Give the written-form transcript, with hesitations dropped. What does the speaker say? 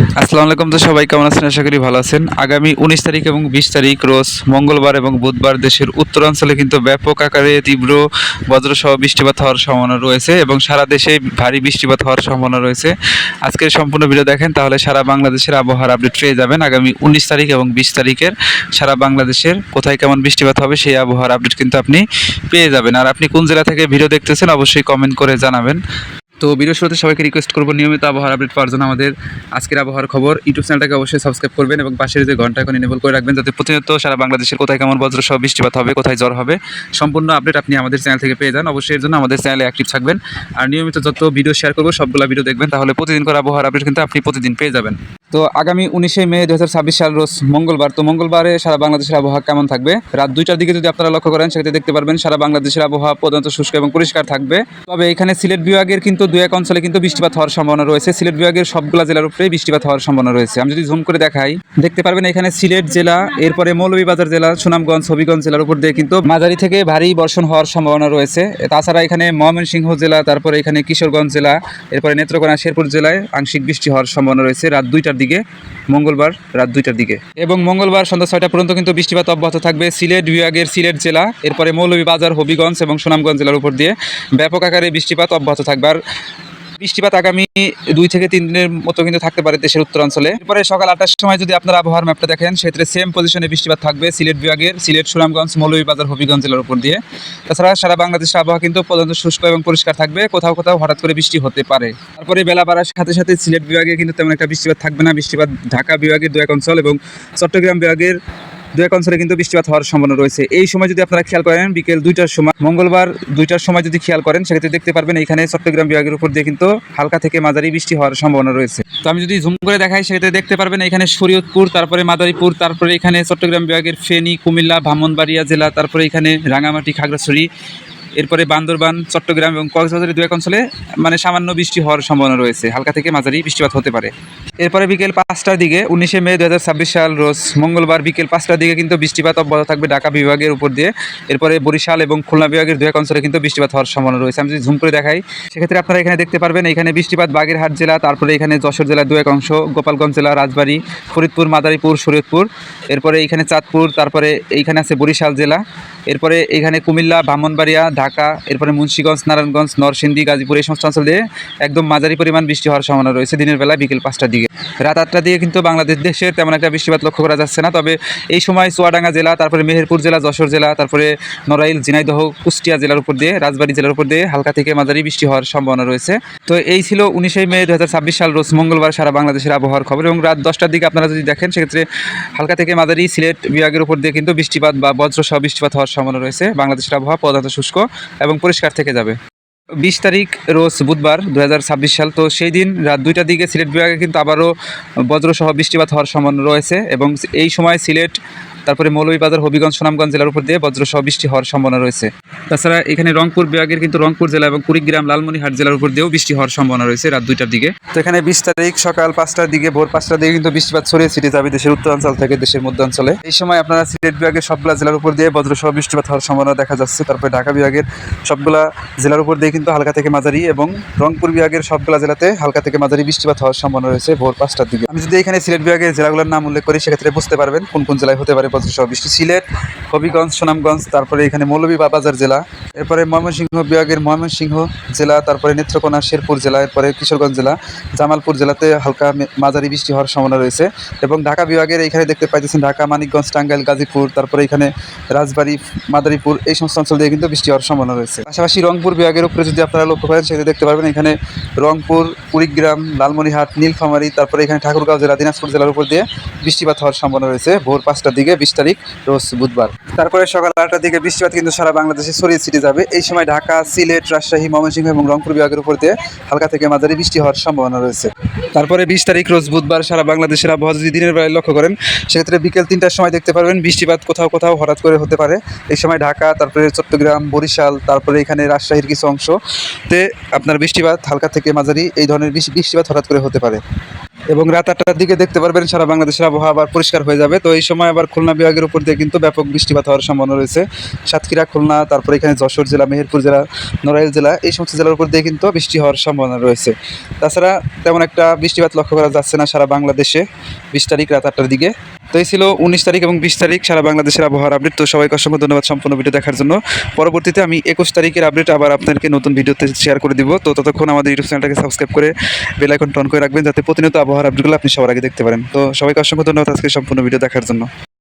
আসসালামু আলাইকুম। তো সবাই কেমন আছেন? আশা করি ভালো আছেন। আগামী 19 তারিখ এবং 20 তারিখ রোজ মঙ্গলবার এবং বুধবার দেশের উত্তরাঞ্চলে কিন্তু ব্যাপক আকারে তীব্র বজ্রসহ বৃষ্টিপাত হওয়ার সম্ভাবনা রয়েছে এবং সারা দেশে ভারী বৃষ্টিপাত হওয়ার সম্ভাবনা রয়েছে। আজকের সম্পূর্ণ ভিডিও দেখেন তাহলে সারা বাংলাদেশের আবহাওয়ার আপডেট পেয়ে যাবেন। আগামী 19 তারিখ এবং 20 তারিখের সারা বাংলাদেশের কোথায় কেমন বৃষ্টিপাত হবে সেই আবহাওয়ার আপডেট কিন্তু আপনি পেয়ে যাবেন। আর আপনি কোন জেলা থেকে ভিডিও দেখতেছেন অবশ্যই কমেন্ট করে জানাবেন। তো ভিডিও শুরুতে সবাইকে রিকোয়েস্ট করবো নিয়মিত আবহাওয়ার আপডেট পাওয়ার জন্য আমাদের আজকের আবহাওয়ার খবর ইউটিউব চ্যানেলটাকে অবশ্যই সাবস্ক্রাইব করবেন এবং পাশের যে ঘন্টা এখন এনেবল করে রাখবেন, যাতে প্রতিনিয়ত সারা বাংলাদেশের কোথায় কেমন বজ্রসহ বৃষ্টিপাত হবে, কোথায় ঝড় হবে, সম্পূর্ণ আপডেট আপনি আমাদের চ্যানেল থেকে পেয়ে যান। অবশ্যই এর জন্য আমাদের চ্যানেলে অ্যাক্টিভ থাকবেন আর নিয়মিত যত ভিডিও শেয়ার করবো সবগুলো ভিডিও দেখবেন, তাহলে প্রতিদিন করে আবহাওয়ার আপডেট কিন্তু আপনি প্রতিদিন পেয়ে যাবেন। তো আগামী 19 মে 2026 সাল রোজ মঙ্গলবার, তো মঙ্গলবারে সারা বাংলাদেশের আবহাওয়া কেমন থাকবে রাত 2টার দিকে যদি আপনারা লক্ষ্য করেন সেক্ষেত্রে দেখতে পারবেন সারা বাংলাদেশের আবহাওয়া প্রধানত শুষ্ক এবং পরিষ্কার থাকবে। তবে এখানে সিলেট বিভাগের কিন্তু দু এক অঞ্চলে কিন্তু বৃষ্টিপাত হওয়ার সম্ভাবনা রয়েছে। সিলেট বিভাগের সবগুলা জেলার উপরেই বৃষ্টিপাত হওয়ার সম্ভাবনা রয়েছে। আমি যদি জুম করে দেখাই দেখতে পারবেন এখানে সিলেট জেলা, এরপরে মৌলভীবাজার জেলা, সুনামগঞ্জ, হবিগঞ্জ জেলার উপর দিয়ে কিন্তু মাঝারি থেকে ভারী বর্ষণ হওয়ার সম্ভাবনা রয়েছে। তাছাড়া এখানে ময়মনসিংহ জেলা, তারপরে এখানে কিশোরগঞ্জ জেলা, এরপরে নেত্রকোনা, শেরপুর জেলায় আংশিক বৃষ্টি হওয়ার সম্ভাবনা রয়েছে রাত 2টার দিকে, মঙ্গলবার রাত 2টার দিকে। এবং মঙ্গলবার সন্ধ্যা 6টা পর্যন্ত কিন্তু বৃষ্টিপাত অব্যাহত থাকবে সিলেট বিভাগের সিলেট জেলা, এরপরে মৌলভীবাজার, হবিগঞ্জ এবং সুনামগঞ্জ জেলার উপর দিয়ে ব্যাপক আকারে বৃষ্টিপাত অব্যাহত থাকবে। আর বৃষ্টিপাত আগামী 2 থেকে 3 দিনের মতো কিন্তু থাকতে পারে দেশের উত্তরাঞ্চলে। এরপরে সকাল 8টার সময় যদি আপনারা আবহাওয়ার ম্যাপটা দেখেন সেক্ষেত্রে সেম পজিশনে বৃষ্টিপাত থাকবে সিলেট বিভাগের সিলেট, সুনামগঞ্জ, মৌলভীবাজার, হবিগঞ্জ জেলার উপর দিয়ে। তাছাড়া সারা বাংলাদেশের আবহাওয়া কিন্তু প্রধানত শুষ্ক এবং পরিষ্কার থাকবে, কোথাও কোথাও হঠাৎ করে বৃষ্টি হতে পারে। তারপরে বেলা বাড়ার সাথে সাথে সিলেট বিভাগে কিন্তু তেমন একটা বৃষ্টিপাত থাকবে না। বৃষ্টিপাত ঢাকা বিভাগের 2 এক অঞ্চল এবং চট্টগ্রাম বিভাগের 2 এক অঞ্চলে কিন্তু বৃষ্টিপাত হওয়ার সম্ভাবনা রয়েছে। এই সময় যদি আপনারা খেয়াল করেন বিকেল 2টার সময়, মঙ্গলবার 2টার সময় যদি খেয়াল করেন সেক্ষেত্রে দেখতে পারবেন এখানে চট্টগ্রাম বিভাগের উপর দিয়ে কিন্তু হালকা থেকে মাঝারি বৃষ্টি হওয়ার সম্ভাবনা রয়েছে। তো আমি যদি জুম করে দেখাই সেক্ষেত্রে দেখতে পারবেন এখানে শরীয়তপুর, তারপরে মাদারীপুর, তারপরে এখানে চট্টগ্রাম বিভাগের ফেনী, কুমিল্লা, ব্রাহ্মণবাড়িয়া জেলা, তারপরে এখানে রাঙামাটি, খাগড়াছড়ি, এরপরে বান্দরবান, চট্টগ্রাম এবং কক্সবাজারের 2 এক অঞ্চলে মানে সামান্য বৃষ্টি হওয়ার সম্ভাবনা রয়েছে, হালকা থেকে মাঝারি বৃষ্টিপাত হতে পারে। এরপরে বিকেল 5টার দিকে 19 মে 2026 সাল রোজ মঙ্গলবার বিকেল 5টার দিকে কিন্তু বৃষ্টিপাত অব্যাহত থাকবে ঢাকা বিভাগের উপর দিয়ে। এরপরে বরিশাল এবং খুলনা বিভাগের 2 এক অঞ্চলে কিন্তু বৃষ্টিপাত হওয়ার সম্ভাবনা রয়েছে। আমি যদি ঝুম করে দেখাই সেক্ষেত্রে আপনারা এখানে দেখতে পারবেন এখানে বৃষ্টিপাত বাগেরহাট জেলা, তারপরে এখানে যশোর জেলার 2 এক অংশ, গোপালগঞ্জ জেলা, রাজবাড়ী, ফরিদপুর, মাদারীপুর, শরীয়তপুর, এরপরে এখানে চাঁদপুর, তারপরে এইখানে আছে বরিশাল জেলা, এরপরে এখানে কুমিল্লা, ব্রাহ্মণবাড়িয়া, ঢাকা, এরপরে মুন্সিগঞ্জ, নারায়ণগঞ্জ, নরসিংদী, গাজীপুর, এই সমস্ত অঞ্চল দিয়ে একদম মাঝারি পরিমাণ বৃষ্টি হওয়ার সম্ভাবনা রয়েছে দিনের বেলা বিকেল 5টার দিকে। রাত 8টার দিকে কিন্তু বাংলাদেশ দেশের তেমন একটা বৃষ্টিপাত লক্ষ্য করা যাচ্ছে না। তবে এই সময় চুয়াডাঙ্গা জেলা, তারপরে মেহেরপুর জেলা, যশোর জেলা, তারপরে নড়াইল, ঝিনাইদহ, কুষ্টিয়া জেলার উপর দিয়ে, রাজবাড়ী জেলার উপর দিয়ে হালকা থেকে মাঝারি বৃষ্টি হওয়ার সম্ভাবনা রয়েছে। তো এই ছিল 19 মে 2026 সাল রোজ মঙ্গলবার সারা বাংলাদেশের আবহাওয়ার খবর। এবং রাত 10টার দিকে আপনারা যদি দেখেন সেক্ষেত্রে হালকা থেকে মাঝারি সিলেট বিভাগের উপর দিয়ে কিন্তু বৃষ্টিপাত বা বজ্রসহ বৃষ্টিপাত হওয়ার সম্ভাবনা রয়েছে। বাংলাদেশের আবহাওয়া প্রধানত শুষ্ক এবং পরিষ্কার থেকে যাবে। 20 তারিখ রোজ বুধবার 2026 সাল, তো সেই দিন রাত 2টার দিকে সিলেট বিভাগে কিন্তু আবারও বজ্রসহ বৃষ্টিপাত হওয়ার সম্ভাবনা রয়েছে এবং এই সময় সিলেট, তারপরে মৌলভীবাজার, হবিগঞ্জ, সুনামগঞ্জ জেলার উপর দিয়ে বজ্রসহ বৃষ্টি হওয়ার সম্ভাবনা রয়েছে। তাছাড়া এখানে রংপুর বিভাগের কিন্তু রংপুর জেলা এবং কুড়িগ্রাম, লালমনিরহাট জেলার উপর দিয়েও বৃষ্টি হওয়ার সম্ভাবনা রয়েছে রাত 2টার দিকে। তো এখানে 20 তারিখ সকাল 5টার দিকে, ভোর 5টার দিকে কিন্তু বৃষ্টিপাত ছড়িয়ে ছিটিয়ে যাবে দেশের উত্তরাঞ্চল থেকে দেশের মধ্যাঞ্চলে। এই সময় আপনারা সিলেট বিভাগের সবগুলা জেলার উপর দিয়ে বজ্রসহ বৃষ্টিপাত হওয়ার সম্ভাবনা দেখা যাচ্ছে। তারপরে ঢাকা বিভাগের সবগুলা জেলার উপর দিয়ে কিন্তু হালকা থেকে মাঝারি এবং রংপুর বিভাগের সবগুলা জেলাতে হালকা থেকে মাঝারি বৃষ্টিপাত হওয়ার সম্ভাবনা রয়েছে ভোর 5টার দিকে। আমি যদি এখানে সিলেট বিভাগের জেলাগুলোর নাম উল্লেখ করি সেক্ষেত্রে বুঝতে পারবেন কোন কোন জেলায় হতে পারে বজ্রসহ বৃষ্টি। সিলেট, হবিগঞ্জ, সুনামগঞ্জ, তারপরে এখানে মৌলভীবাজার জেলা, এরপরে ময়মনসিংহ বিভাগের ময়মনসিংহ জেলা, তারপরে নেত্রকোনা, শেরপুর জেলা, এরপরে কিশোরগঞ্জ জেলা, জামালপুর জেলাতে হালকা মাঝারি বৃষ্টি হওয়ার সম্ভাবনা রয়েছে। এবং ঢাকা বিভাগের এইখানে দেখতে পাইতেছেন ঢাকা, মানিকগঞ্জ, টাঙ্গাইল, গাজীপুর, তারপরে এখানে রাজবাড়ী, মাদারীপুর, এই সমস্ত অঞ্চল দিয়ে কিন্তু বৃষ্টি হওয়ার সম্ভাবনা রয়েছে। পাশাপাশি রংপুর বিভাগের উপরে যদি আপনারা লক্ষ্য করেন সেক্ষেত্রে দেখতে পারবেন এখানে রংপুর, কুড়িগ্রাম, লালমনিরহাট, নীলফামারী, তারপরে এখানে ঠাকুরগাঁও জেলা, দিনাজপুর জেলার উপর দিয়ে বৃষ্টিপাত হওয়ার সম্ভাবনা রয়েছে ভোর 5টার দিকে 20 তারিখ রোজ বুধবার। তারপরে সকাল 8টার দিকে বৃষ্টিপাত কিন্তু সারা বাংলাদেশে ছড়িয়ে ছিটিয়ে যাবে। এই সময় ঢাকা, সিলেট, রাজশাহী, ময়মনসিংহ এবং রংপুর বিভাগের উপর দিয়ে হালকা থেকে মাঝারি বৃষ্টি হওয়ার সম্ভাবনা রয়েছে। তারপরে 20 তারিখ রোজ বুধবার সারা বাংলাদেশের আবহাওয়া যদি দিনের বেলায় লক্ষ্য করেন সেক্ষেত্রে বিকেল 3টার সময় দেখতে পারবেন বৃষ্টিপাত কোথাও কোথাও হঠাৎ করে হতে পারে। এই সময় ঢাকা, তারপরে চট্টগ্রাম, বরিশাল, তারপরে এখানে রাজশাহীর কিছু অংশতে আপনার বৃষ্টিপাত হালকা থেকে মাঝারি এই ধরনের বৃষ্টিপাত হঠাৎ করে হতে পারে। এবং রাত 8টার দিকে দেখতে পারবেন সারা বাংলাদেশের আবহাওয়া আবার পরিষ্কার হয়ে যাবে। তো এই সময় আবার খুলনা বিভাগের উপর দিয়ে কিন্তু ব্যাপক বৃষ্টিপাত হওয়ার সম্ভাবনা রয়েছে। সাতক্ষীরা, খুলনা, তারপরে এখানে যশোর জেলা, মেহেরপুর জেলা, নড়াইল জেলা, এই সমস্ত জেলার উপর দিয়ে কিন্তু বৃষ্টি হওয়ার সম্ভাবনা রয়েছে। তাছাড়া তেমন একটা বৃষ্টিপাত লক্ষ্য করা যাচ্ছে না সারা বাংলাদেশে 20 তারিখ রাত 8টার দিকে। তো এই ছিল 19 তারিখ এবং 20 তারিখ সারা বাংলাদেশের আবহাওয়ার আপডেট। তো সবাইকে অসংখ্য ধন্যবাদ সম্পূর্ণ ভিডিও দেখার জন্য। পরবর্তীতে আমি 21 তারিখের আপডেট আবার আপনাদেরকে নতুন ভিডিওতে শেয়ার করে দিব। তো ততক্ষণ আমাদের ইউটিউব চ্যানেলটাকে সাবস্ক্রাইব করে বেল আইকন অন করে রাখবেন, যাতে প্রতিনিয়ত আবহাওয়ার আপডেটগুলো আপনি সবার আগে দেখতে পারেন। তো সবাইকে অসংখ্য ধন্যবাদ আজকে সম্পূর্ণ ভিডিও দেখার জন্য।